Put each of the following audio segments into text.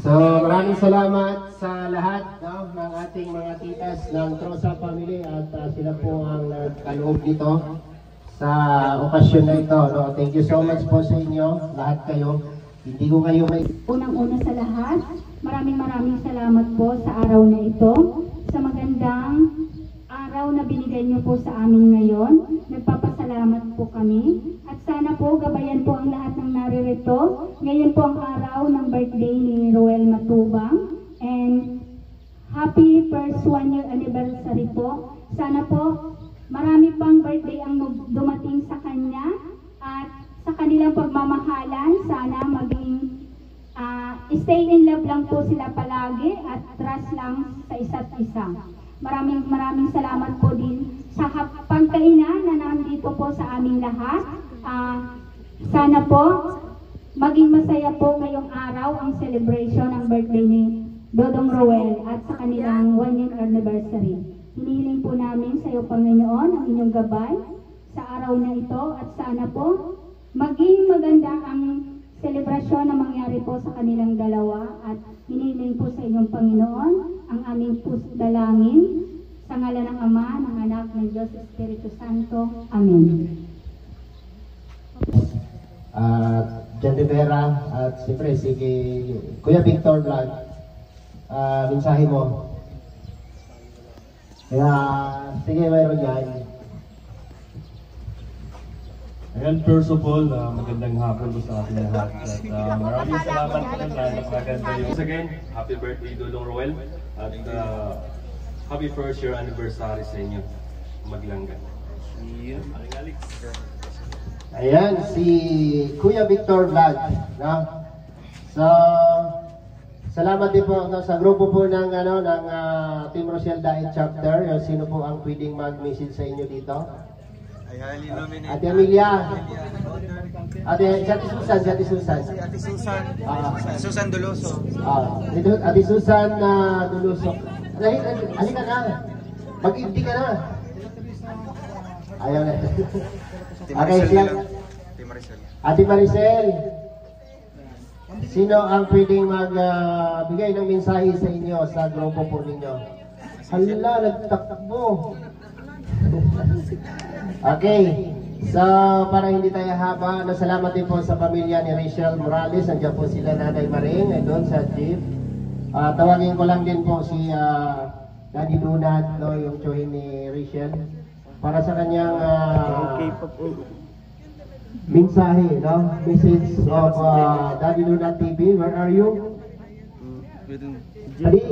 So maraming salamat sa lahat ng ating mga titas ng Trosa Family at sila po ang nagkaloob dito sa okasyon na ito. No? Thank you so much po sa inyo, lahat kayo. Hindi ko kayo may... Unang-una sa lahat, maraming salamat po sa araw na ito, sa magandang araw na binigay niyo po sa amin ngayon. Nagpapasalamat po kami at sana po gabayan po ang lahat ng naririto. Ngayon po ang araw ng birthday ni Roel Matubang and happy first 1-year anniversary po. Sana po marami pang birthday ang dumating sa kanya at sa kanilang pagmamahalan sana maging stay in love lang po sila palagi at trust lang sa isa't isa. Maraming salamat po din sa pagkainan na nandito po sa aming lahat. Sana po maging masaya po ngayong araw ang celebration ng birthday ni Dodong Roel at sa kanilang 1-year anniversary. Hinihiling po namin sa iyo, Panginoon, ang inyong gabay sa araw na ito at sana po maging maganda ang selebrasyon na mangyari po sa kanilang dalawa at hinihiling po sa inyong Panginoon ang aming dalangin sa ngalan ng Ama, ng Anak, ng Diyos, Espiritu Santo. Amen. Jan Rivera at siyempre si Kuya Victor Vlog, mensahe mo. Kaya sige, mayroon yan. Ayan, first of all, magandang hapon po sa ating lahat. At maraming salamat po na napakaganda yung... Once again, happy birthday Dodong Roel. At happy first year anniversary sa inyo. Maglangga. Ayan, si Kuya Victor Vlog. No? So, salamat din po sa grupo po ng, Team Rochelle Daet Chapter. Sino po ang pwedeng mag-message sa inyo dito? Ate Amelia. Ate Susan. Ate Susan Duloso. Ate Susan Duloso. Halika na. Mag-ibdi ka na. Ayaw na. Okay, siya. Ate Maricel. Sino ang pwedeng magbigay ng mensahe sa inyo sa grupo po ninyo? Hala, nagtakbo. Okay, so para hindi tayo haba, salamat din po sa pamilya ni Rachel Morales. Nandiyan po sila Nanay Maring, ay doon sa jeep. Tawagin ko lang din po si Daddy Lunat, no, yung tsuhin ni Rachel, para sa kanyang mensahe, no? Message of Daddy Lunat TV. Where are you? Daddy,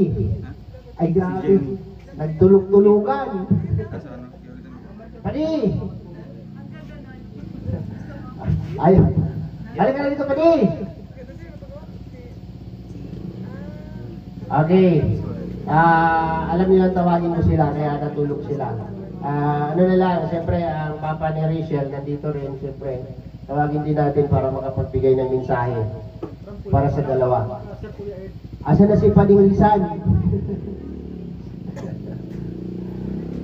ay grabe, nagtulog-tulugan. Padi! Ayaw. Balik ka na dito, Padi! Okay. Alam niyo lang, tawagin mo sila, kaya natulog sila. Ano na lang, siyempre, ang papa ni Rachel, nandito rin, siyempre. Tawagin din natin para makapagbigay ng mensahe para sa dalawa. Asa na si Pading Lisan?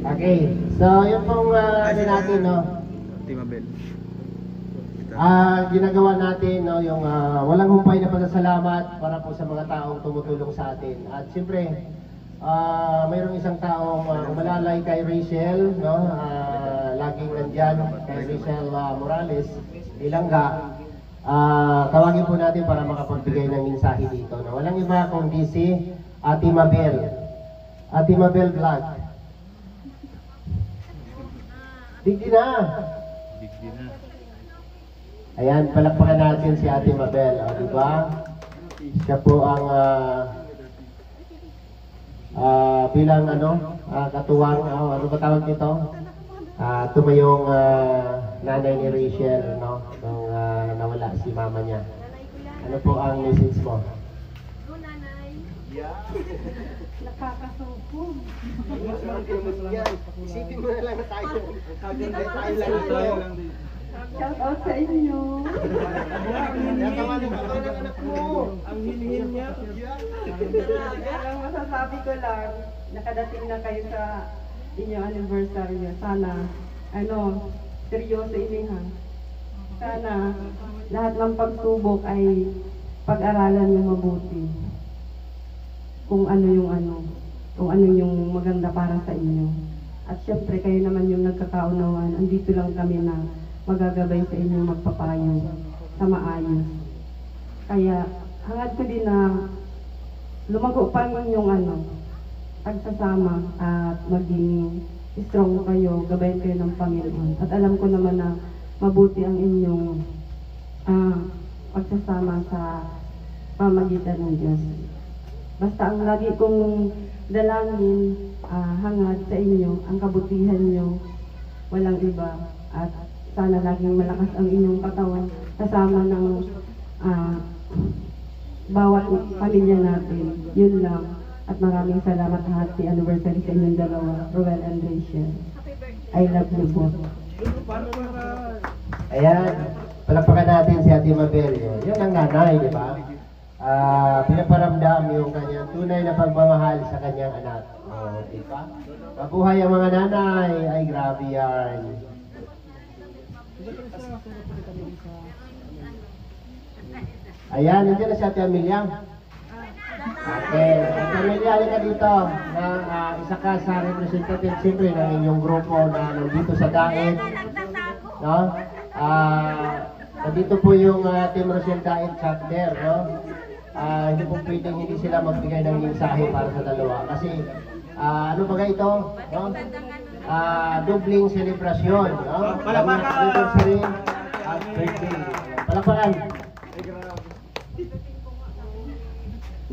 Okay, so yun pong natin, no? Timabel. Ginagawa natin, no, yung walang humpay na pasasalamat para po sa mga taong tumutulong sa atin. At siyempre, mayroong isang taong umalalay kay Rachel, no? Laging nandyan kay Rachel Morales, Ilangga. Tawagin po natin para makapagbigay ng mensahe dito. No? Walang iba kundi si Ate Mabel. Ate Mabel Vlog. Digdi na. Ayan, palakpakan natin si Ate Mabel. O, diba? Siya po ang bilang katuwang, ano ba tawag nito? Tumayong nanay ni Rachel, no? Nung nawala si mama niya. Ano po ang message mo? Go, nanay. Yeah. Nakakasupong. Isipin mo na lang na tayo. Kaganda tayo lang. Shout out sa inyo. Natawanan ka ng anak mo. Ang hinihin niya. Ang masasabi ko lang, nakadating na kayo sa inyong anniversary niya. Sana, seryoso ini ha. Sana lahat ng pagsubok ay pag-aralan niyo mabuti. Kung ano yung maganda para sa inyo. At syempre, kayo naman yung nagkakaunawan. Andito lang kami na magagabay sa inyo magpapayo sa maayos. Kaya, hangad ko din na lumago pa yung pagsasama at maging strong kayo, gabayan kayo ng Panginoon. At alam ko naman na mabuti ang inyong pagsasama sa pamagitan ng Diyos. Basta ang lagi kong dalangin, hangad sa inyo, ang kabutihan nyo, walang iba. At sana laging malakas ang inyong katawan kasama ng bawat pamilya natin. Yun lang. At maraming salamat. Happy anniversary sa inyong dalawa, Roel and Rachel. I love you both. Ayan, palakpakan natin si Ate Mabel. Yun ang nanay, di ba? Pinaparamdam yung kanyang tunay na pagmamahal sa kanyang anak. Di ba? Mabuhay ang mga nanay. Ay, grabe yan. Ayan, nandiyan na si Ate Amelia. Okay, Ate Amelia, halika dito. Isa ka sa representative siyempre ng inyong grupo na nandito sa Daet. No? Nandito po yung Team Rochelle Daet chapter, no? Hindi po pwedeng hindi sila magbigay ng mensahe para sa dalawa. Kasi, ano ba ito? No? Dobling selebrasyon, no? Anniversary at birthday. Palakpakan.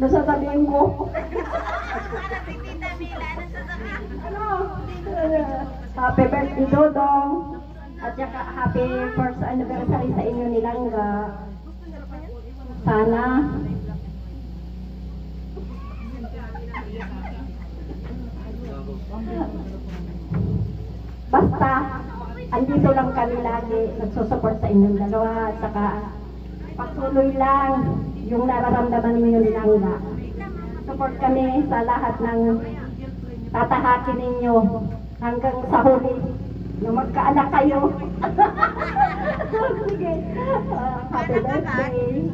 Nasasabihin ko. Happy birthday, Dodong. At saka happy first anniversary sa inyo ni Langga. Sana basta andito lang kami lagi nagsusupport sa inyong dalawa. At saka patuloy lang yung nararamdaman ninyo ni Langga. Support kami sa lahat ng tatahakin ninyo hanggang sa huli na magkaanak kayo. Sige. Happy birthday.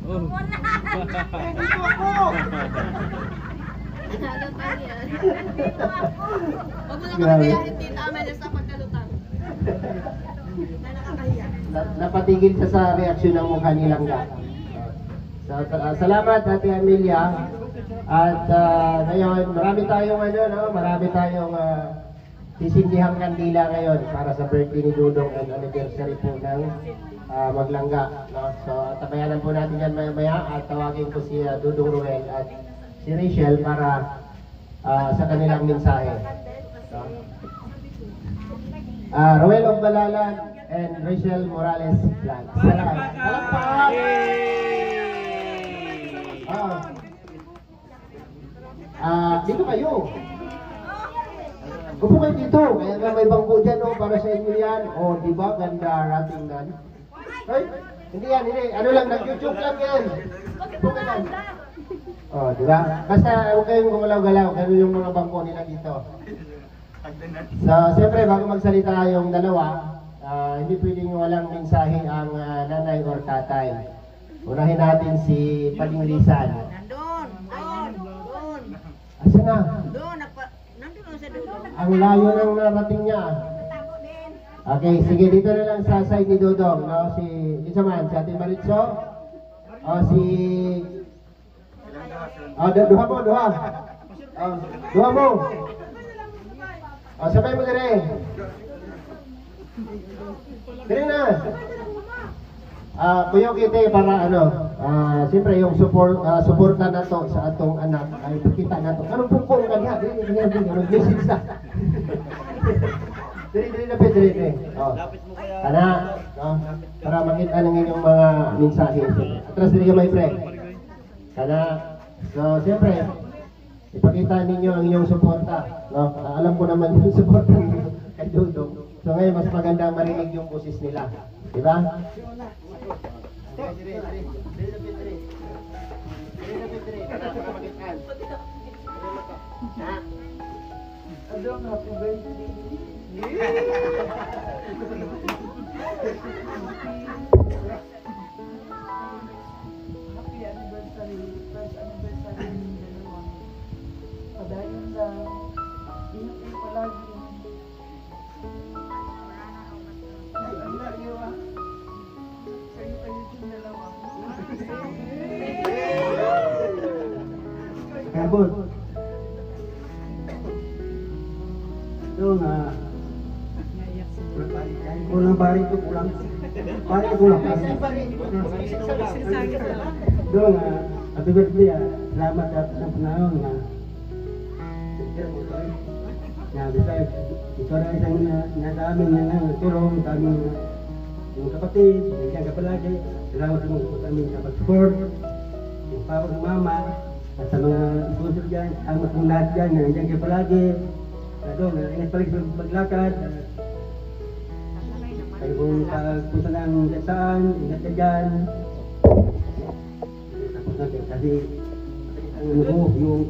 Huwag mo na kagayahin Tita Amelia sa pagkalutang. Na nakakahiya. Napatigil siya sa reaksyon ng mukha ni Langga. Salamat Ate Amelia. At ngayon, marami tayong sisindihang kandila ngayon para sa birthday ni Dudong and anniversary po ng Maglangga. No? So, tabayanan po natin yan maya-maya at tawagin ko si Dudong Roel at si Rachel para sa kanilang mensahe. No? Roel of Balalan and Rachel Morales Blanc. Salamat. Palakpak! Dito kayo. Kupo kayo dito. Kaya nga may bangko dyan, para sa inyo yan. Di ba? Ganda, rating nan. Ay, hindi yan, hindi. Ano lang, nag-YouTube lang yan. Kupo ka lang. Di ba? Basta, huwag kayong gumalaw-galaw. Ganun yung mga bangko nila dito. So, siyempre, bago magsalita yung dalawa, hindi pwedeng walang mensahe ang nanay or tatay. Unahin natin si Palinglisan. Nandun. Asa na? Doon. Nandun sa doon. Ang layo ng narating niya. Okay, sige, dito na lang sa side ni Dodong, no? Isa man, si Ate Maritzo. Duha mo. Duha mo. Sabay mo dire. Dire na. Kuya Kite, para siyempre yung suporta na to sa atong anak ay kita na to. Anong pungkong kanya? Dire, mag-message na. Dire na pe, dire. Kana, para makita ng inyong mga mensahe. Atras dire ka, my friend. Kana, so siyempre, ipakita ninyo ang inyong suporta. No? Alam ko naman yung suporta ninyo kay Dudong. So ngayon, mas maganda marinig yung boses nila. Diba? Happy anniversary, first anniversary ng dalawa. Padayon lang. Ingat kayo palagi. Ay, ang lagi ah. Kayo yung dalawa. Kabot. Doon kulang pare itu kulang. Pare kulang. Doon happy birthday selamat datang penahun bisa ito na isang nasa amin na tulong kami yung kapatid, yung kapalagi. Salamat sa kami sa pag-support, yung papa ng mama, at sa mga sponsor dyan, ang lahat dyan, nandiyan kayo palagi. Doon, ingat palagi sa maglakad. Kayo kung punta ng saan, ingat ka dyan. Tapos natin, kasi ang ano ko, yung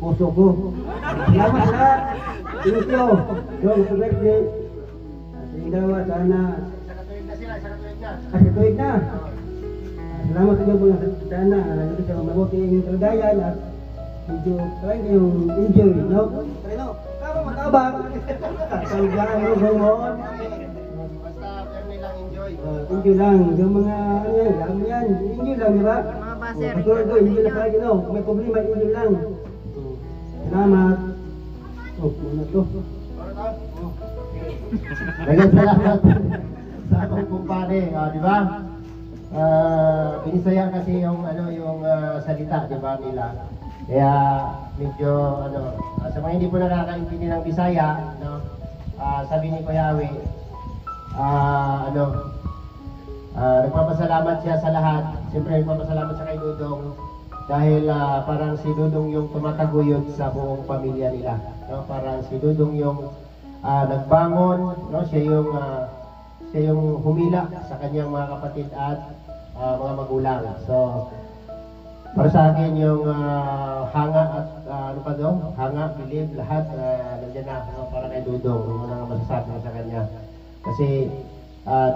puso ko. Salamat lahat! Thank you! Doon, happy birthday! Sa ingawa, sana. Sa tuwid na! Salamat sa inyo mga sana. Nandito sa mabuting kalagayan at medyo try kayong enjoy, no? Tama matabang! Kalagayan mo gawon! Basta firme lang enjoy. Enjoy lang. Yung mga ano yan, dami yan. Enjoy lang, di ba? Mga baser, Patuloy ko, enjoy lang palagi, no? Kung may problema, enjoy lang. Salamat. Ano to? Dagang salamat sa akong kumpare, di ba? Binisaya kasi yung salita, di ba, nila. Kaya medyo sa mga hindi po nakakaintindi ng Bisaya, no? Sabi ni Kuya Awi, nagpapasalamat siya sa lahat. Siyempre nagpapasalamat siya kay Dudong dahil parang si Dudong yung tumataguyod sa buong pamilya nila, no? Parang si Dudong yung nagbangon, no? Siya yung humila sa kanyang mga kapatid at mga magulang. So para sa akin yung hanga at hanga, bilib, lahat nandiyan na, no? Para kay Dudong, yung unang masasabi sa kanya. Kasi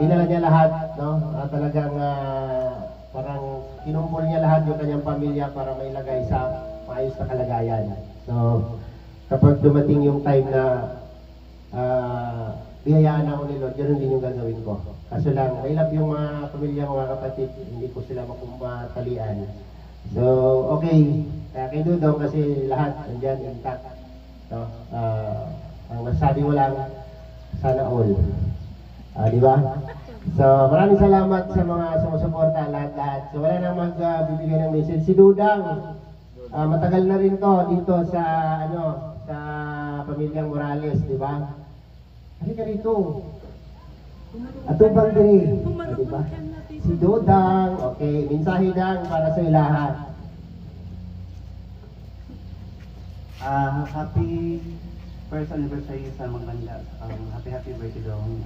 dinala niya lahat, no? Talagang parang kinumpol niya lahat yung kanyang pamilya para mailagay sa maayos na kalagayan. So kapag dumating yung time na biyayaan ako ni Lord, ganun din yung gagawin ko. Kaso lang, may love yung mga pamilya ko, mga kapatid, hindi ko sila makumatalian. So, okay. Kaya kay Dudong kasi lahat nandyan intact. No? Ang masasabi mo lang, sana all. Di ba? So, maraming salamat sa mga sumusuporta, lahat-lahat. So, wala nang magbibigay ng message. Si Dudang, matagal na rin to dito sa, sa pamilyang Morales, di ba? Halika rito. Atubang diri. Di ba? Si Dudang, okay, mensahe dang para sa lahat. Happy first anniversary sa Maganda. Happy birthday Dong.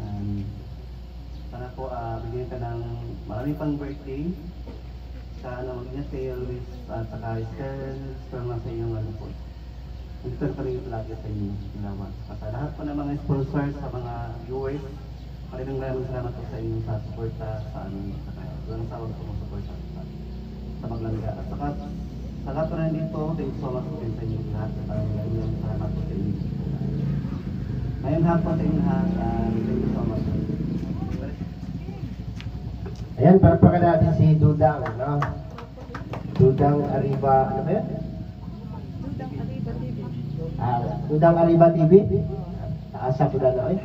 Sana po bigyan ka ng marami pang birthday. Sana mag-ingat kayo always at saka strong lang sa inyong po. Nandito na kami lagi sa inyo. Salamat. Sa lahat po ng mga sponsors, sa mga viewers, maraming salamat po sa inyo sa suporta sa amin. Saka walang sawang sumusuporta sa Maganda. At saka sa lahat po na dito, thank you so much po sa inyo lahat. Maraming salamat po sa inyo. Ngayong hapon sa inyo lahat, thank you so much. Ayan, parapakan natin si Dudang, no? Dudang Arriba, ano ba yan? Dudang Arriba TV? Taasa ko na eh.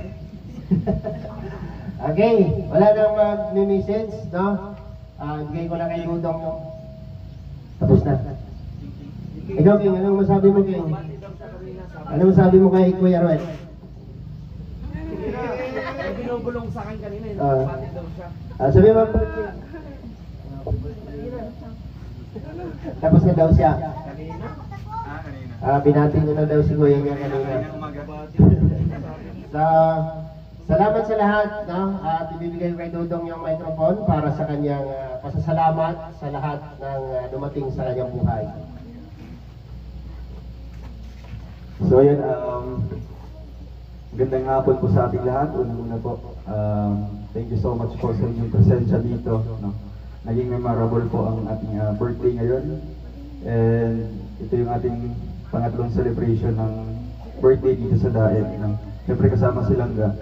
Okay, wala nang mag-message, no? Bigay ko na kay Dudong yung tapos na. Ikaw, King, anong masabi mo, King? Anong masabi mo kay Kuya Ruel? Binubulong sa akin kanina, napatid daw siya. Sabi mo, tapos na daw siya. Binating ko na daw si Kuya niya kanina. Salamat sa lahat, no? At ibibigay ko kay Dudong yung microphone para sa kanyang pasasalamat sa lahat ng dumating sa kanyang buhay. So yun, Magandang hapon po sa ating lahat. Unang-una po, thank you so much po sa inyong presensya dito. No? Naging memorable po ang ating birthday ngayon. And ito yung ating pangatlong celebration ng birthday dito sa Daet. No? Siyempre kasama si Langga.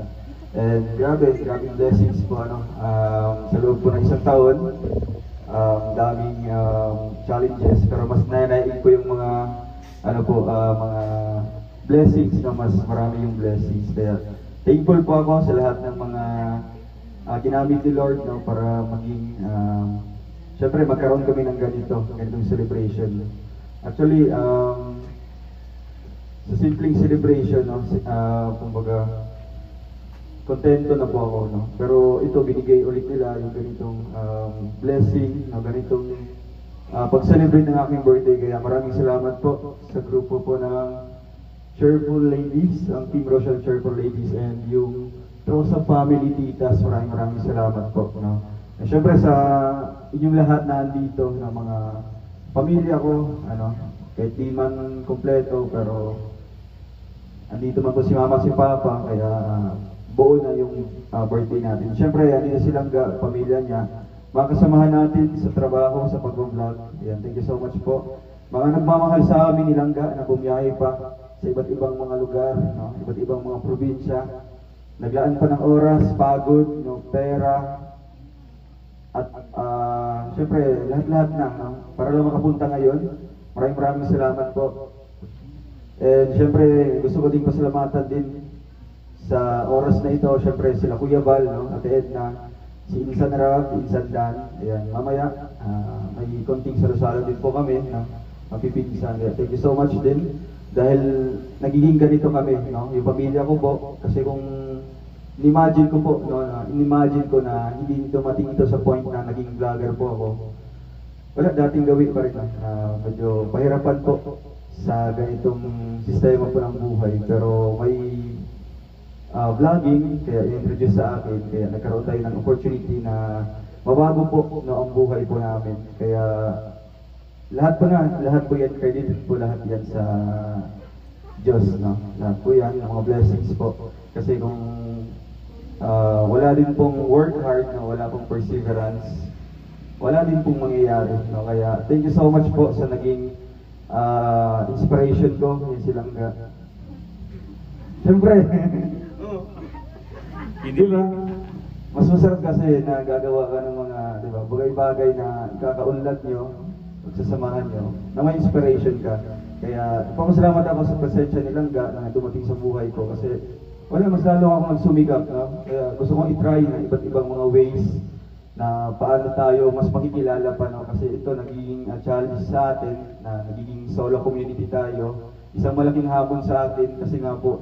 And grabe blessings po sa loob po ng isang taon. Daming challenges, pero mas nanaig po yung mga mga blessings na mas marami yung blessings. Kaya thankful po ako sa lahat ng mga ginamit ni Lord para maging syempre magkaroon kami ng ganitong celebration. Actually, sa simpleng celebration, kumbaga kontento na po ako, pero ito binigay ulit nila yung ganitong blessing, ganitong pag-celebrate ng aking birthday. Kaya maraming salamat po sa grupo po ng Cheerful Ladies, ang Team Rochelle Cheerful Ladies, and yung Rosa Family Titas. Maraming salamat po. And syempre sa inyong lahat na andito, na mga pamilya ko, kahit di man kompleto, pero andito man po si Mama, si Papa, kaya buo na yung birthday natin. Syempre, andito silang pamilya niya, mga kasamahan natin sa trabaho, sa pag-vlog. Thank you so much po. Mga nagmamahal sa amin, nilangga na bumiyahe pa sa iba't ibang mga lugar, iba't ibang mga probinsya. Naglaan pa ng oras, pagod, pera, at syempre lahat-lahat na para lang makapunta ngayon. Maraming salamat po. And syempre gusto ko din pasalamatan din sa oras na ito, syempre sila Kuya Val, Ate Edna, si Insan Rab, Insan Dan. Ayan, mamaya may konting salusalo din po kami, mapipinsan. Thank you so much din. Dahil nagiging ganito kami, yung pamilya ko po, kasi kung inimagine ko po, inimagine ko na hindi dumating ito sa point na naging vlogger po ako, wala, dating gawin pa rin. Medyo pahirapan po sa ganitong sistema po ng buhay, pero may vlogging, kaya i-introduce sa akin, kaya nagkaroon tayo ng opportunity na mabago po ang buhay po namin. Kaya lahat po yan, credited po lahat yan sa Diyos, lahat po yan, yung mga blessings po. Kasi kung wala din pong work hard, wala pong perseverance, wala din pong mangyayari. Kaya thank you so much po sa naging inspiration ko, yung silang siyempre, di ba? Mas masarap kasi na gagawa ka ng mga, di ba, bagay-bagay na ikakaunlad nyo, magsasamahan nyo, na may inspiration ka. Kaya pasalamat ako sa presensya ni Langga na dumating sa buhay ko kasi wala, mas lalo ako nagsumikap. Kaya gusto kong itry na iba't ibang mga ways na paano tayo mas makikilala pa. Kasi ito nagiging challenge sa atin na nagiging solo community tayo. Isang malaking hamon sa atin kasi nga po,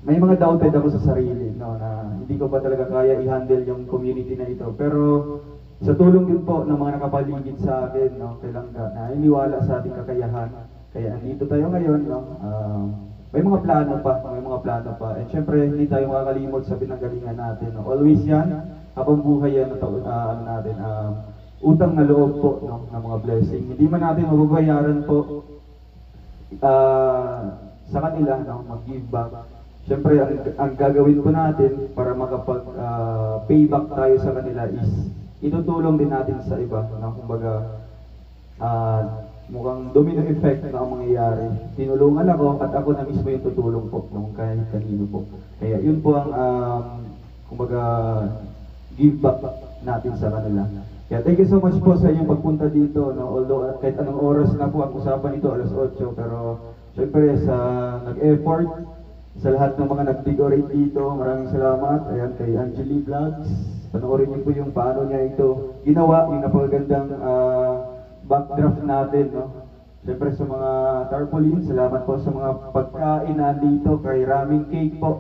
may mga doubted ako sa sarili, na hindi ko pa talaga kaya i-handle yung community na ito. Pero sa tulong din po ng mga nakapaligid sa akin, kailangan na iniwala sa ating kakayahan. Kaya andito tayo ngayon, may mga plano pa. And syempre, hindi tayo makakalimot sa pinanggalingan natin. Always yan, habang buhay yan, natin, utang na loob po ng mga blessing. Hindi man natin mababayaran po sa kanila, mag-give back. Syempre, ang gagawin po natin para makapag-payback tayo sa kanila is itutulong din natin sa iba. Kumbaga, mukhang domino effect na ang mangyayari. Tinulungan ako at ako na mismo yung tutulong po nung kahit kanino po. Kaya yun po ang kumbaga give back natin sa kanila. Kaya thank you so much po sa inyong pagpunta dito. Although kahit anong oras na po ang usapan ito, alas 8, pero syempre sa nag-effort, sa lahat ng mga nag-decorate dito, maraming salamat. Ayan, kay Angeli Vlogs. Panoorin niyo po yung paano niya ito ginawa, yung napakagandang backdraft natin, Siyempre sa mga tarpaulin, salamat po sa mga pagkain nandito, kay Raming Cake po,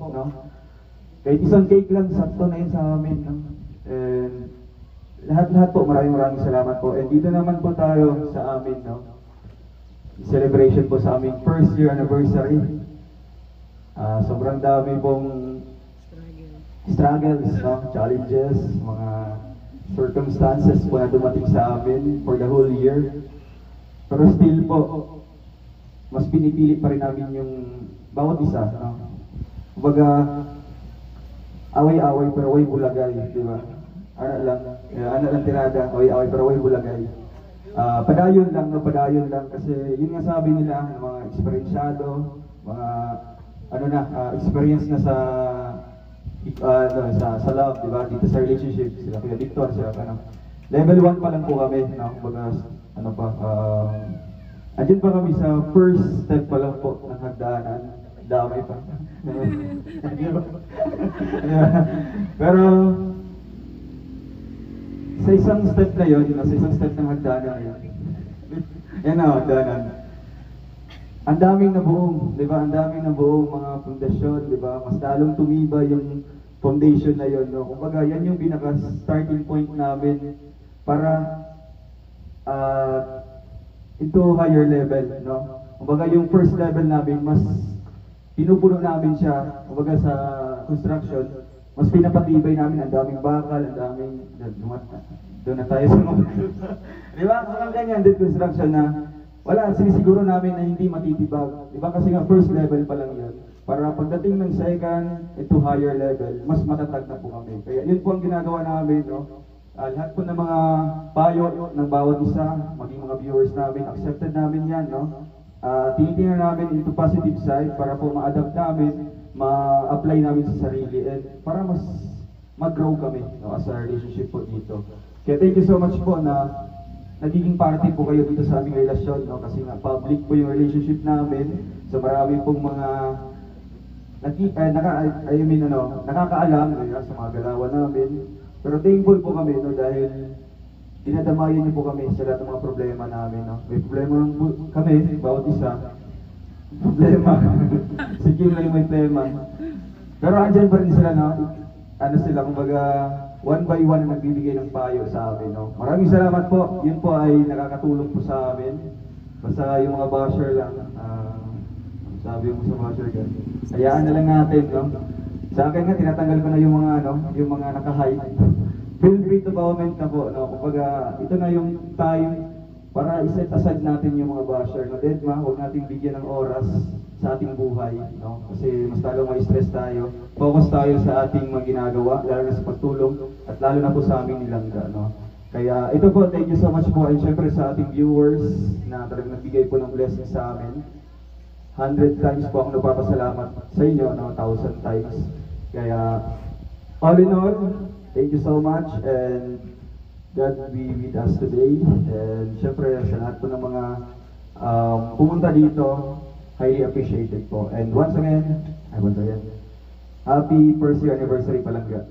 Kahit isang cake lang, sakto na yun sa amin, And lahat po, maraming salamat po. And dito naman po tayo sa amin, Celebration po sa aming first year anniversary. Sobrang dami pong struggles, challenges, mga circumstances po na dumating sa amin for the whole year. Pero still po, mas pinipili pa rin namin yung bawat isa, Kumbaga, away-away pero way bulagay, di ba? Ano lang tirada, away-away pero way bulagay. Padayon lang, no, padayon lang kasi yun nga sabi nila, mga eksperyensado, mga experience na sa love, di ba? Dito sa relationship, sila Kuya Victor, sila level 1 pa lang po kami, no? Kumbaga, andyan pa kami sa first step pa lang po ng hagdanan. Damay pa. Pero sa isang step na yun, sa isang step ng hagdanan na yun, yan na, hagdanan. Ang daming nabuong, di ba? Ang daming nabuong mga pundasyon, di ba? Mas lalong tumiba yung foundation na yun, no? Kumbaga, yan yung pinaka-starting point namin para into higher level, no? Kumbaga, yung first level namin, mas pinupuno namin siya, kumbaga sa construction, mas pinapatibay namin, ang daming bakal, ang daming, doon na tayo sa mga, di ba? Parang ganyan din construction na, wala, sinisiguro namin na hindi matitibag. Di ba? Kasi nga first level pa lang yun. Para pagdating ng second, into higher level, mas matatag na po kami. Kaya yun po ang ginagawa namin, no? Lahat po ng mga payo ng bawat isa, maging mga viewers namin, accepted namin yan, no? Tinitingnan namin into positive side para po ma-adapt namin, ma-apply namin sa sarili, and para mas mag-grow kami, no, as a relationship po dito. Kaya thank you so much po na nagiging party po kayo dito sa aming relasyon, no? Kasi nga public po yung relationship namin, so marami pong mga nakakaalam, sa mga galawan namin. Pero thankful po kami, no, dahil dinadamayan niyo po kami sa lahat ng mga problema namin, no? May problema po kami, bawat isa. Problema. Si Kim lang yung may problema. Pero andyan pa rin sila, no? Ano sila, kumbaga, one by one na nagbibigay ng payo sa amin, no? Maraming salamat po. Yun po ay nakakatulong po sa amin. Basta yung mga basher lang, sabi mo sa basher ka, hayaan na lang natin, no? Sa akin nga, tinatanggal ko na yung mga, yung mga naka-hide. Feel free to comment na po, no? Kumbaga, ito na yung time para iset aside natin yung mga basher, no? Deadma, huwag natin bigyan ng oras sa ating buhay, no? Kasi mas lalo ma-stress tayo. Focus tayo sa ating mga ginagawa, lalo na sa pagtulong, at lalo na po sa aming nilangga, no? Kaya ito po, thank you so much po, and syempre sa ating viewers na talagang nagbigay po ng blessing sa amin. 100 times po ako nagpapasalamat sa inyo, no? 1,000 times. Kaya, all in all, thank you so much, and God be with us today. And syempre, sa lahat po ng mga pumunta dito, highly appreciated po. And once again, happy first year anniversary Palangga.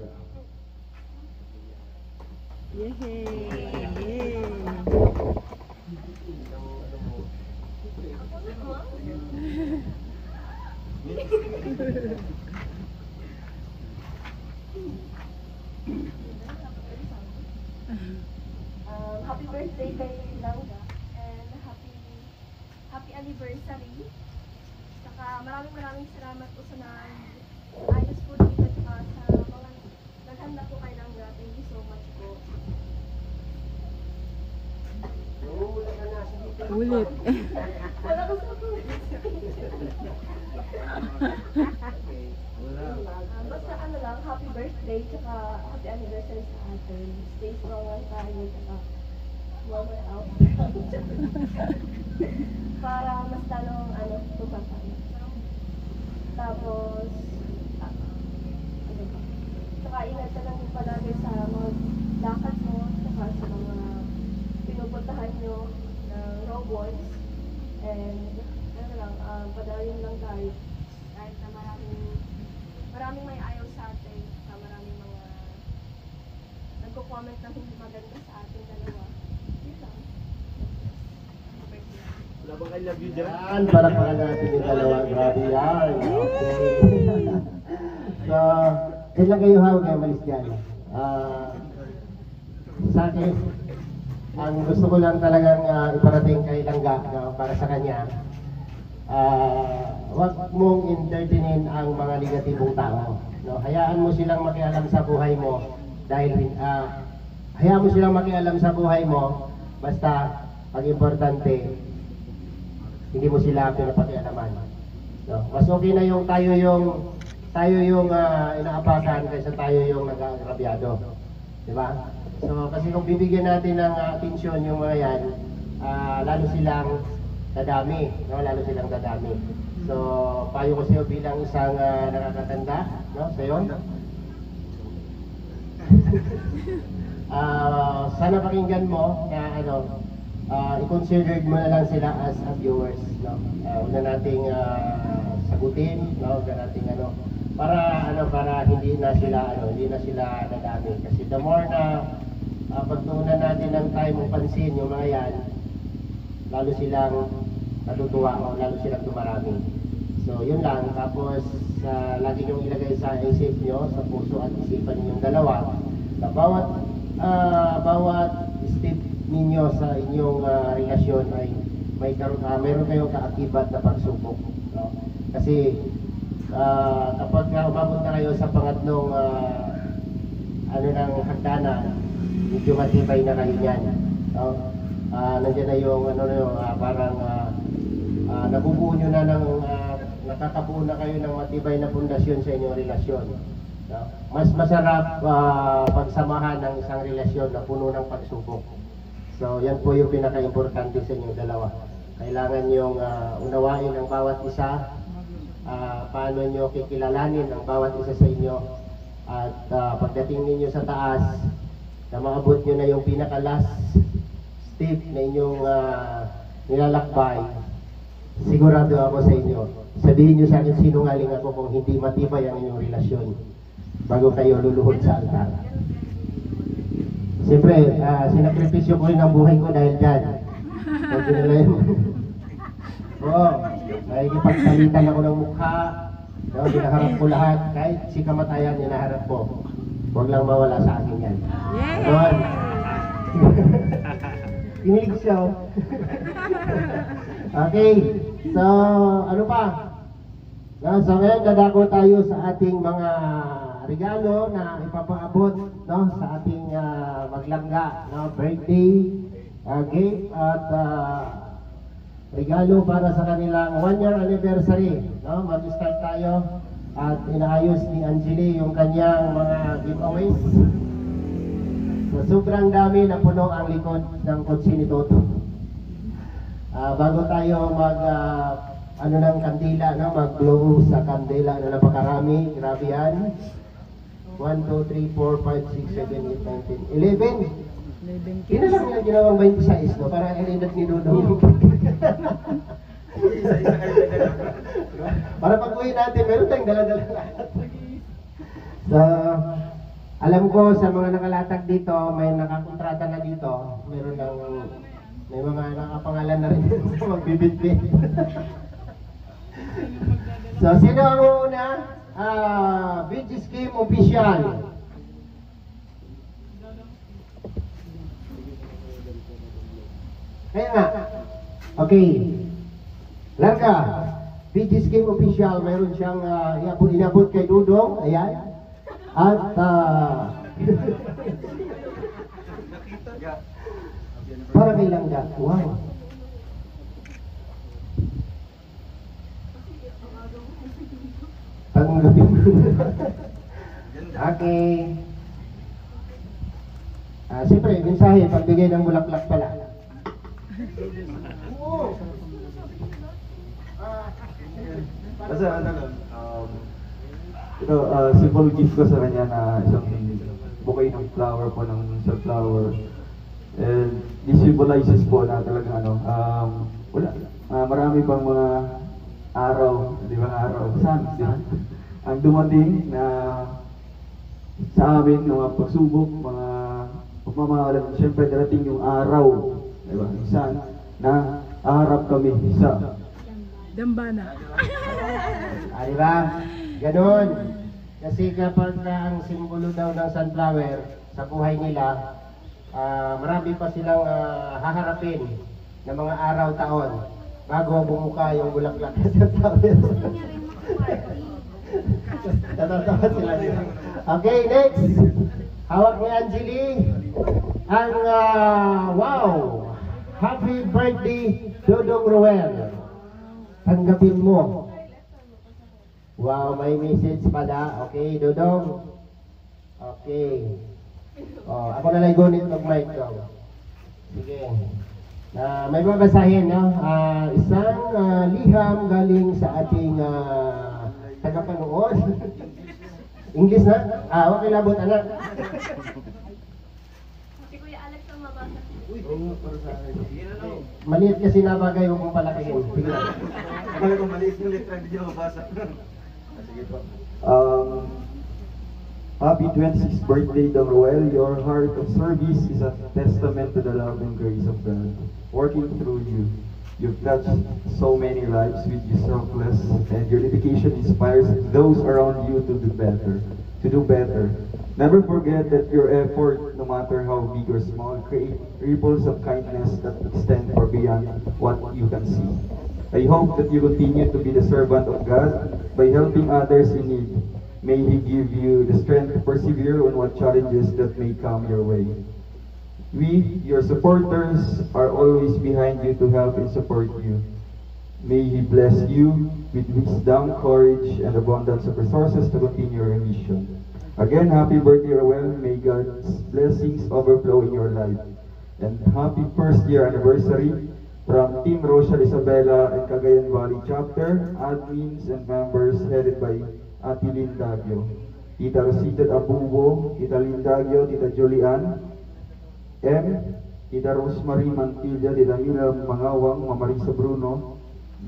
Happy birthday kay Langga, and happy anniversary. Saka maraming salamat po sa ayos po dito, saka sa mga naghanda po kay Langga. Thank you so much po. Ulit. Wala ko sa po. Basta ano lang, happy birthday, saka happy anniversary sa atin. Stay strong lang tayo, saka more out. Para mas talong tumasan. Tapos, saka ingat ka lang palagi sa mga lakad mo, saka sa mga pinupuntahan nyo ng robots. And, padayon lang tayo. Kahit na maraming may ayaw sa atin, maraming mga nagko-comment na hindi maganda sa ating dalawa. Yun lang. Wala bang I love you dyan? Yan, palakpakan natin yung dalawa. Grabe yan. Okay. So, kailan kayo hawag kayo malis dyan? Sa akin, ang gusto ko lang talagang iparating kay Langga, no, para sa kanya, wag mong entertainin ang mga negatibong tao. No? Hayaan mo silang makialam sa buhay mo dahil hayaan mo silang makialam sa buhay mo, basta ang importante hindi mo sila pinapakialaman. No? Mas okay na yung tayo yung tayo yung inaapakan kaysa tayo yung nag-aagrabyado. Diba? So, kasi kung bibigyan natin ng atensyon yung mga yan, lalo silang dadami, no? Lalo silang dadami. So, payo ko sa'yo bilang isang nakakatanda, no? Sa'yo. Sana pakinggan mo na i-consider mo na lang sila as viewers, no? Huwag na nating sagutin, no? Huwag na nating para hindi na sila nadami. Kasi the more na pagtuunan natin ng time o pansin yung mga yan, lalo silang natutuwa o lalo silang dumarami. So, yun lang. Tapos, lagi niyong ilagay sa isip niyo, sa puso at isipan ninyong dalawa, na bawat step ninyo sa inyong relasyon ay meron kayong kaakibat na pagsubok. No? Kasi, kapag umabot na kayo sa pangatlong ng hagdanan, medyo matibay na kayo yan. No? Nandiyan na yung parang nabubuo nyo na ng nakakabuo na kayo ng matibay na pundasyon sa inyong relasyon. No? Mas masarap pagsamahan ng isang relasyon na puno ng pagsubok. So yan po yung pinaka-importante sa inyong dalawa. Kailangan yung unawain ang bawat isa, paano nyo kikilalanin ang bawat isa sa inyo, at pagdating ninyo sa taas, na maabot nyo na yung pinaka-last step na inyong nilalakbay, sigurado ako sa inyo, sabihin nyo sa akin sinungaling ako kung hindi matibay ang inyong relasyon bago kayo luluhod sa altar. Siyempre, sinakripisyo ko rin ang buhay ko dahil dyan. Oo, nakikipagpalitan ako ng mukha, no, dinaharap ko lahat, kahit si kamatayan dinaharap ko. Huwag lang mawala sa akin yan. Doon. Kinilig siya. Okay, so ano pa? So ngayon dadako tayo sa ating mga regalo na ipapaabot, no, sa ating maglangga, no, birthday gift at regalo para sa kanilang 1-year anniversary, no. Mag-start tayo at inaayos ni Angeli yung kanyang mga giveaways. So, sobrang dami na puno ang likod ng kotse ni Toto. Bago tayo ng kandila, no, mag-blow sa kandila na napakarami, grabe yan. 1, 2, 3, 4, 5, 6, 7, 8, 9, 10, 11. Kina lang yung ginawang 26, no? Para ang edad ni Dudong. Para pag-uwi natin, meron tayong dala-dala lahat. So, alam ko sa mga nakalatag dito, may nakakontrata na dito. May mga nakapangalan na rin sa magbibitbit. So, sino ang una? Beach Scheme Official. Kaya nga. Okay. Larga. Beach Scheme Official, mayroon siyang inabot kay Dudong. Ayan. At para kay Langga. Wow. Tanggapin mo. Okay. Siyempre, mensahe, pagbigay ng bulaklak pala. Kasi ito, simple gift ko sa kanya na isang bouquet ng flower po, ng sunflower. And this symbolizes po na talagang marami pang mga araw, di ba, sun, di ba? Ang dumating na sa amin, mga pagsubok, mga pagmamahalan, siyempre darating yung araw, di ba, yung sun, na harap kami sa Dambana. Di ba? Ganon. Kasi kapag ang simbolo daw ng sunflower sa buhay nila, marami pa silang haharapin ng mga araw-taon bago bumuka yung bulaklak sa sunflower. Natatawa sila nila. Okay, next. Hawak ni Angeli ang wow! Happy birthday, Dudong Roel. Tanggapin mo. Wow, may message pala. Okay, Dodong. Okay. Oh, ako na lang gunit ng mic daw. Sige. May babasahin, no? Isang liham galing sa ating tagapanood. English na? Okay, labot, anak. Si Kuya Alex ang mabasa. Maliit kasi nabagay, huwag mong palakihin. Sige lang. Akala ko maliit yung letra, hindi nyo mabasa. Sige po. Happy 26th birthday, Dong Roel. Your heart of service is a testament to the love and grace of God working through you. You've touched so many lives with your selfless, and your dedication inspires those around you to do better. Never forget that your effort, no matter how big or small, create ripples of kindness that extend far beyond what you can see. I hope that you continue to be the servant of God by helping others in need. May He give you the strength to persevere on what challenges that may come your way. We, your supporters, are always behind you to help and support you. May He bless you with wisdom, courage, and abundance of resources to continue your mission. Again, happy birthday, Roel. May God's blessings overflow in your life. And happy first year anniversary from Team Rochelle Isabela and Cagayan Valley Chapter, admins and members headed by Ate Lindagyo, Tita Rosita Abubo, Tita Lindagyo, Tita Julian, Tita Rosemary Mantilla, Tita Mila Mangawang, Mama Marisa Bruno,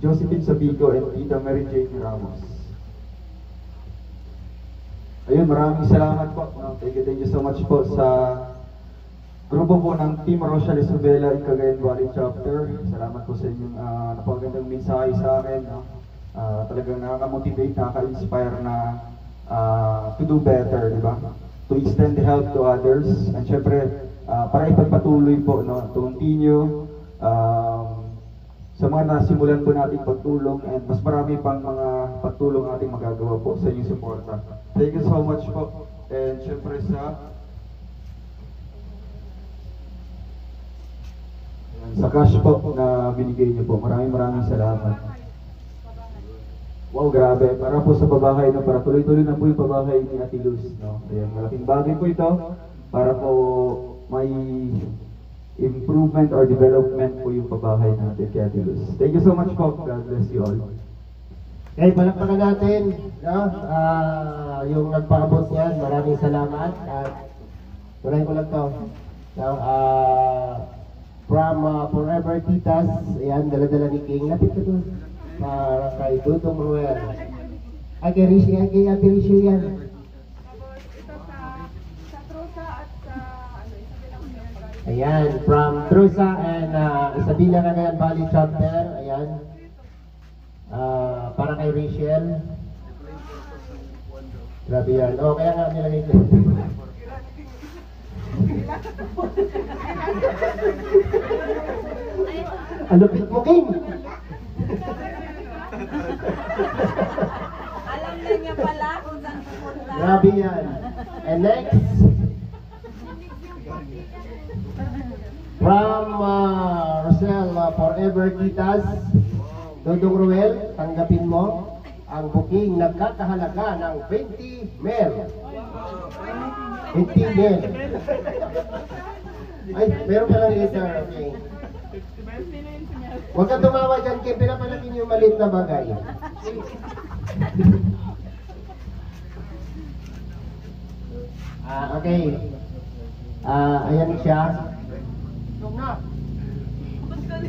Josephine Sabico, and Tita Mary Jane Ramos. Ayun, maraming salamat po. Thank you so much po sa grupo po ng Team Rochelle Isabela at Cagayan Valley Chapter. Salamat po sa inyong napagandang mensahe sa akin. Talagang nakaka-motivate, nakaka-inspire na to do better, di ba? To extend help to others. And syempre, para ipagpatuloy po, no, to continue sa mga nasimulan po nating pagtulong, and mas marami pang mga pagtulong nating magagawa po sa inyong suporta. Thank you so much po. And syempre sa cash po na binigay niyo po, maraming salamat. Wow, grabe. Para po sa pabahay, no, para tuloy-tuloy na po yung pabahay ni Ate Luz. No? Ayan, malaking bagay po ito para po may improvement or development po yung pabahay natin kay Ate Luz. Thank you so much po. God bless you all. Okay, palakpakan natin, no? Yung nagpaabot niyan, maraming salamat. At tuloy ko lang to. No? From Forever Titas, ayan, dala-dala ni King. Lapit ka doon. Para kay Dudong Roel. Ay, kay Rishi, kay Ate Rishi yan. Tapos ito sa Trusa at sa Ayan, from Trusa and Isabela Cagayan Valley Chapter. Ayan. Para kay Rachel. Grabe yan. Kaya nga nilagay ko. Ano ba mo, King? Alam na niya pala kung saan pupunta. Grabe yan. And next, from Rosel Forever Titas, Dodong Roel, tanggapin mo ang booking nagkakahalaga ng 20 mil. 20 mil. Ay, meron ka lang later, okay. Huwag ka tumawa dyan, Kim. Pinapalaki niyo yung maliit na bagay. Okay. Ayan siya.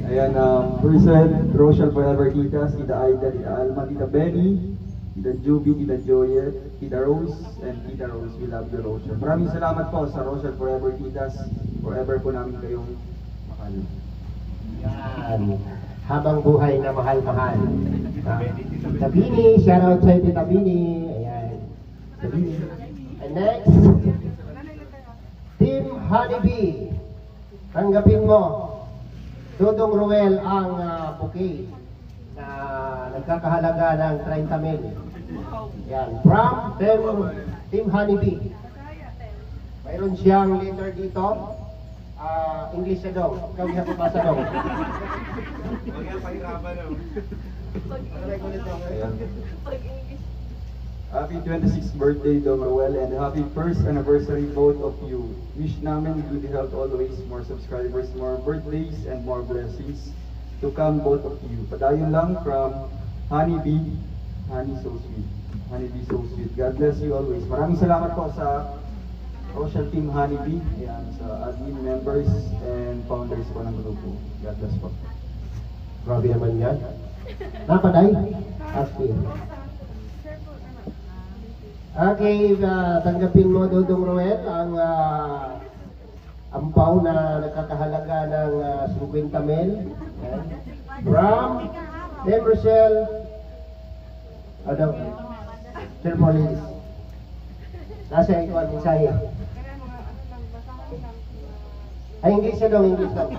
Ayan, Person, Rochelle Forever Titas, Tita Aida, Tita Alma, Tita Benny, Tita Juby, Tita Joyet, Tita Rose, and Tita Rose. We love the Rochelle. Maraming salamat po sa Rochelle Forever Titas. Forever po namin kayong mahal. Yan. Habang buhay na mahal-mahal. Tita Bini, shoutout sa Tita Bini. Ayan. Tita Bini. And next, Team Honeybee. Tanggapin mo, Dodong Roel, ang bouquet na nagkakahalaga ng 30 mil. Yan. From Team Honeybee. Mayroon siyang letter dito. English na daw. Ikaw yung papasa daw. Huwag yan pahirapan daw. Pag English. Happy 26th birthday, Dong Roel, and happy first anniversary both of you. Wish namin good health always, more subscribers, more birthdays, and more blessings to come both of you. Padayon lang from Honey Bee, Honey So Sweet. Honey Bee So Sweet. God bless you always. Maraming salamat po sa social team Honey Bee, ayan, sa admin members and founders po ng grupo. God bless po. Grabe naman yan. Napaday? Okay. Okay, tanggapin mo, Dodong Roel, ang ampaw na nakakahalaga ng 50 mil. From Dave Rochelle, Sir Police. Nasa ikaw ang mensahe. Ay, English na daw, English daw.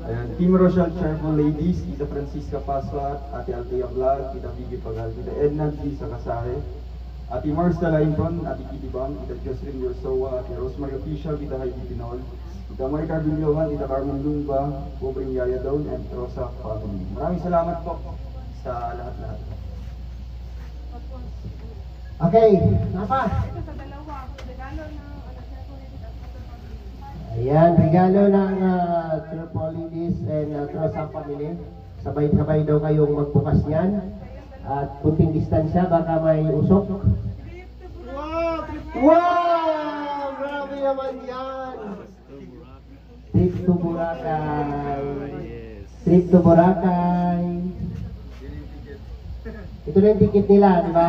Ayan, Team Rochelle Cheerful Ladies, Tita Francisca Pasua, Ate Althea Vlog, Tita Vicky Pagal, Tita Edna G. Sakasahe, Ate Marcia Lainton, Ate Kitty Bang, Tita Jocelyn Yorsoa, Ate Rosemary Official, Tita Heidi Pinol, Tita Maricar Villohan, Tita Carmen Lumba, Bobring Yaya Dawn, and Rosa Family. Maraming salamat po sa lahat-lahat. Okay, napa? Ito sa dalawa, regalo ng Ayan, regalo ng Tripolidis and Trosa Family. Sabay-sabay daw kayong magbukas niyan. At kunting distansya, baka may usok. Wow! Grabe naman yan! Trip to Boracay. Trip to Boracay. Ito na yung ticket nila, di ba?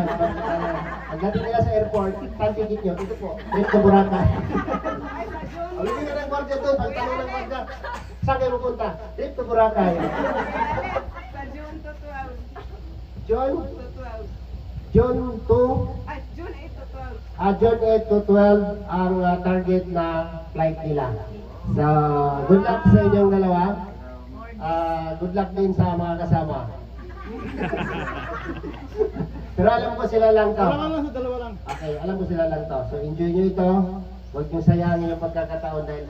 Pagdating nila sa airport, saan ticket nyo? Ito po, trip to Boracay. Alugin ka ng gwardiya doon, pagtanong ng gwardiya. Saan kayo pupunta? Trip to Boracay. Sa June to 12. June? To 12. June 2? June 8 to 12. June 8 to 12 ang target na flight nila. So, good luck sa inyong dalawa. Good luck din sa mga kasama. Pero alam ko sila lang to. Dalawa lang. Okay, alam ko sila lang to. So, enjoy nyo ito. Huwag nyo sayangin yung pagkakataon dahil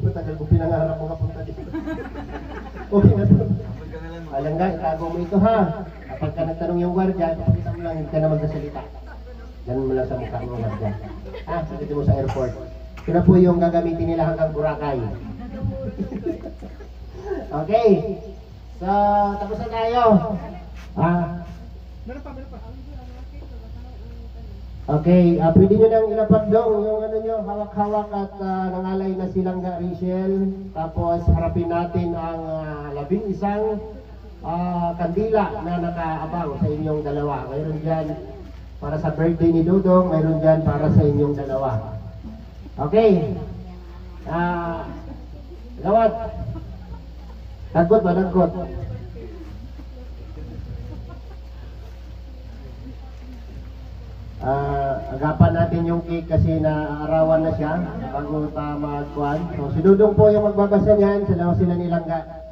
matagal ko pinangarap mo kapunta dito. Okay na to. Alam nga, itago mo ito ha. Kapag ka nagtanong yung gwardiya, ipakita mo lang, hindi ka na magsasalita. Ganun mo lang sa mukha mo gwardiya. Sabitin mo sa airport. Ito na po yung gagamitin nila hanggang Boracay. Okay. So, tapos na tayo. Meron pa. Okay, pwede nyo nang ilapat dong yung ano nyo, hawak-hawak at nangalay na silang Rachel. Tapos harapin natin ang 11 kandila na nakaabang sa inyong dalawa. Mayroon dyan para sa birthday ni Dudong, mayroon dyan para sa inyong dalawa. Okay. Gawat. Dagot ba? Dagot. Agapan natin yung cake kasi naarawan na siya bago pa magkuhan. So si Dudong po yung magbabasa niyan, sila nilangga.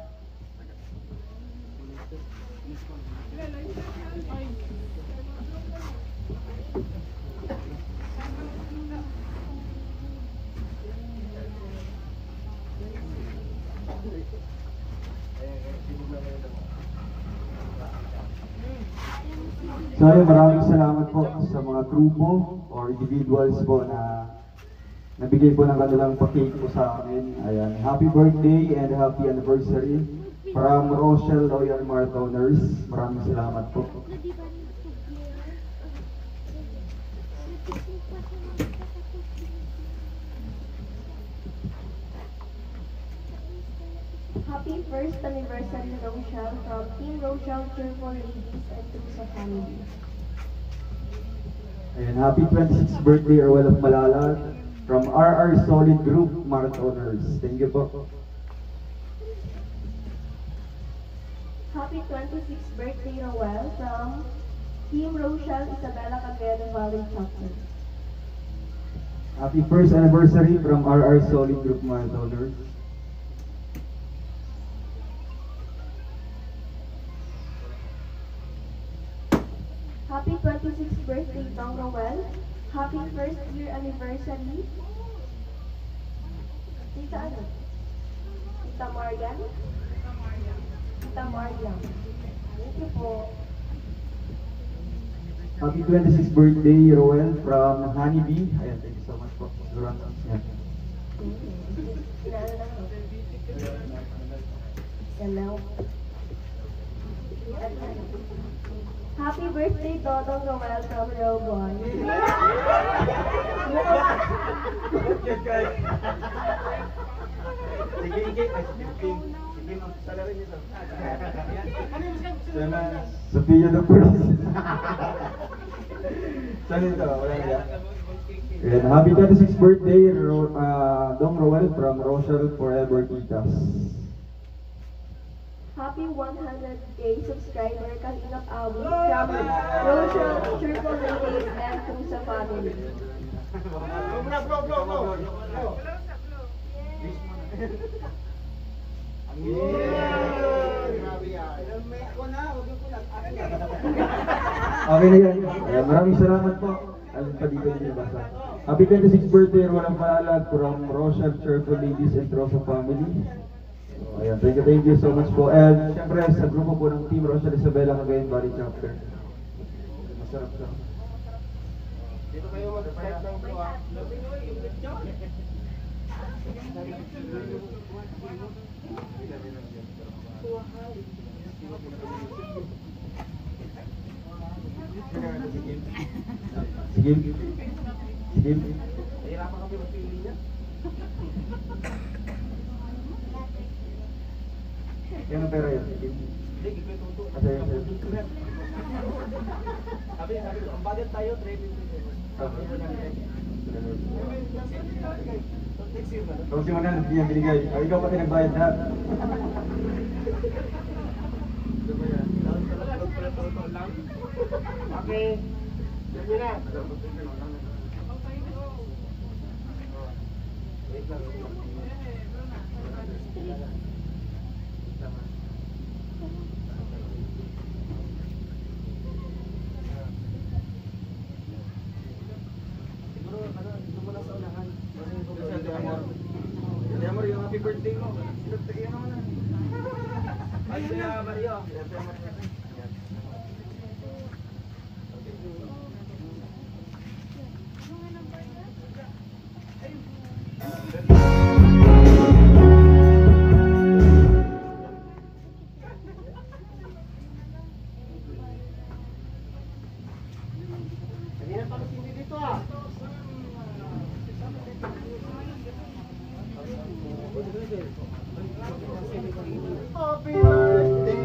So maraming salamat po sa mga grupo or individuals po na nabigay po ng kanilang pa-cake po sa amin. Ayan, happy birthday and happy anniversary from Rochelle Royal Marathoners. Maraming salamat po. Happy first anniversary, Rochelle, from Team Rochelle Cheerful Ladies and Tusa Family. And happy 26th birthday, Roel of Malala, from RR Solid Group Marathoners. Thank you po. Happy 26th birthday, Roel, from Team Rochelle Isabela Cagayan Valley Chapter. Happy first anniversary from RR Solid Group Marathoners. Happy 26th birthday, Dong Roel. Happy first year anniversary. Tita ano? Tita Marian? Tita Marian. Thank you po. Happy 26th birthday, Roel, from Honeybee. Ayan, thank you so much po. Yan. Inaano lang ako. Yan lang. Happy birthday, Dodong Noel from Real Boy. Sophia the First. Saan ito? Wala na. Ayan, happy 26th birthday, Dong Roel from Rochelle Forever Titas. Happy 100k subscriber, Kalingap Awi from Rochelle, Triple Ladies, and Pusa family. Okay na yan. Ayan, maraming salamat po. Alin pa dito yung nabasa. Happy 26th birthday, walang paalag from Rochelle, Triple Ladies, and Troso family. So, ayan, thank you so much po. And syempre sa grupo po ng Team Rochelle Isabela Cagayan Valley Chapter. Masarap siya. Dito kayo mag-start ng buwa. Sige. Sige. Nahirapan kami magpili niya. Yan ang pera yan. Sige. Hindi, gigwituto. Kasi yan sa'yo. Sabi, ang budget tayo, 350. Tapos yung mga hindi niya binigay. Ay, ikaw pati nagbayad lahat. Okay. Yan nyo na. Amor, yung happy birthday mo. Sinagtagyan naman na. Ay, siya, Mario. Kanina pa kasi hindi dito ah. Happy birthday.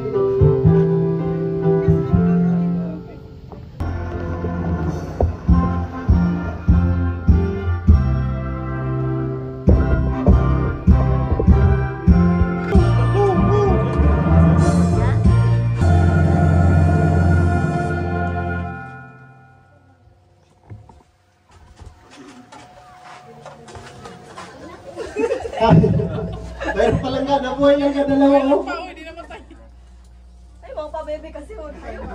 Pero pala nga, nabuhay lang ka dalawa ko. Ay, mga pa-baby kasi huwag kayo.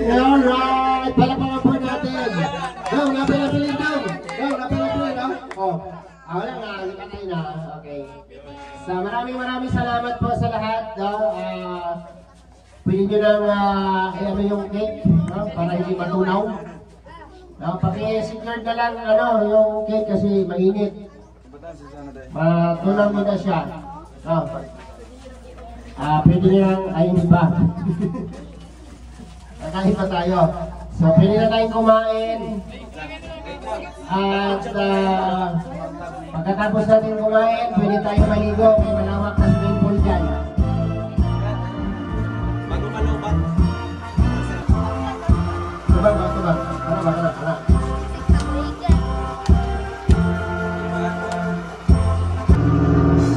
Alright, palapakan po natin. Go, napilapilin daw. Go, napilapilin daw. Oh, wala nga, nakatay na. Okay. So, maraming salamat po sa lahat. No? Pwede nyo nang ano yung cake, no? Para hindi matunaw. No, paki-secure na lang yung cake kasi mainit. Matunaw mo na siya. No. Pwede nyo lang, ay hindi pa. Kakain pa tayo. So, pwede na tayong kumain. At pagkatapos natin kumain, pwede tayong maligo. May malawak na swimming pool dyan. Bago malubat. Tubag. Ano.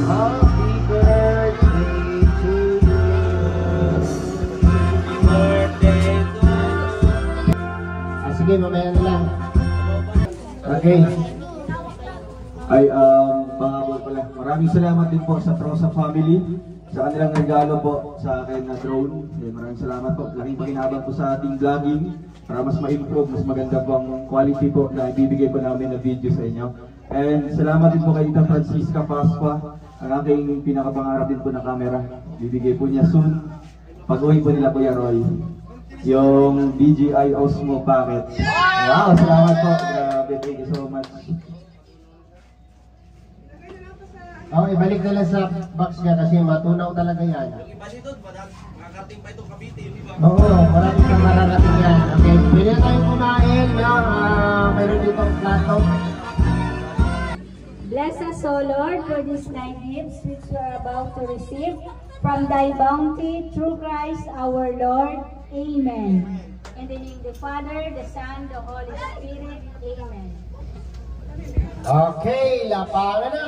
Happy birthday to you. Sige, mamaya na lang. Okay. Ay, pangako pala. Maraming salamat din po sa Trosa family sa kanilang regalo po sa akin na drone. Maraming salamat po. Laking pakinabang po sa ating vlogging para mas ma-improve, mas maganda po ang quality po na ibibigay po namin na video sa inyo. And salamat din po kay Tita Francisca Pasqua ang aking pinakapangarap din po na camera. Bibigay po niya soon. Pag-uwi po nila Kuya Roy. Yung DJI Osmo Pocket. Wow, salamat po. Grabe, thank you so much. Ibalik na lang sa box niya kasi matunaw talaga yan. Iba dito, makakarating pa itong Cavite, di ba? Oo, marami kang mararating yan. Okay, pwede na tayong kumain. Mayroon dito ang plato. Bless us, O Lord, for these 9 gifts which we are about to receive from thy bounty through Christ our Lord. Amen. In the name of the Father, the Son, the Holy Spirit. Amen. Okay, lapangan na!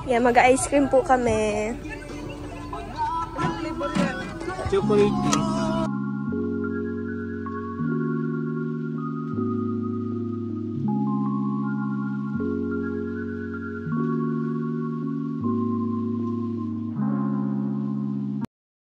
Yeah, mag-ice cream po kami. Chocolate please.